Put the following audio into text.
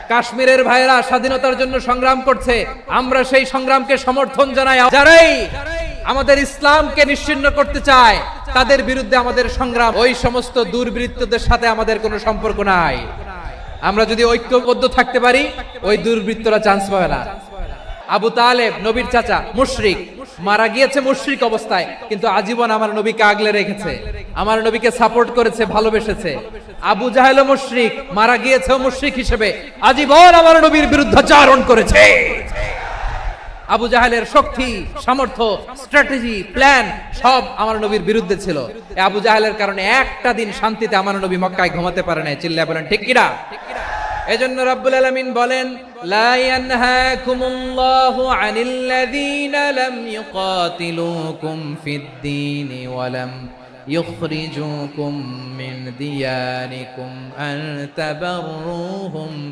কাশ্মীরের ভাইরা স্বাধীনতার জন্য সংগ্রাম করছে, আমরা সেই সংগ্রামকে সমর্থন জানাই। যারাই আমাদের ইসলামকে নিশ্চিহ্ন করতে চায় তাদের বিরুদ্ধে আমাদের সংগ্রাম। ওই সমস্ত দুর্বৃত্তদের সাথে আমাদের কোনো সম্পর্ক নাই। আমরা যদি ঐক্যবদ্ধ থাকতে পারি, ওই দুর্বৃত্তরা চান্স পাবে না। আবু তালেব নবীর চাচা, মুশরিক, মারা গিয়েছে মুশরিক অবস্থায়, কিন্তু আজীবন আমার নবীকে আগলে রেখেছে, আমার নবীকে সাপোর্ট করেছে, ভালোবেসেছে। আবু জাহেল মুশরিক, মারা গিয়েছে মুশরিক হিসেবে, আজীবন আমার নবীর বিরুদ্ধাচারণ করেছে। আবু জাহেলের শক্তি, সামর্থ্য, স্ট্র্যাটেজি, প্ল্যান সব আমার নবীর বিরুদ্ধে ছিল। আবু জাহেলের কারণে একটা দিন শান্তিতে আমার নবী মক্কায় ঘুমাতে পারে নাই। চিল্লায় বলেন ঠিক কিনা? এজন্য রাব্বুল আলামিন বলেন, লা ইয়ানহাকুমুল্লাহু আনিল্লাযীনা লাম ইউকাতিলুকুম ফিদ-দীনি ওয়া লাম ইখরিজুকুম মিন দিয়ারিকুম আন তাবাররুহুম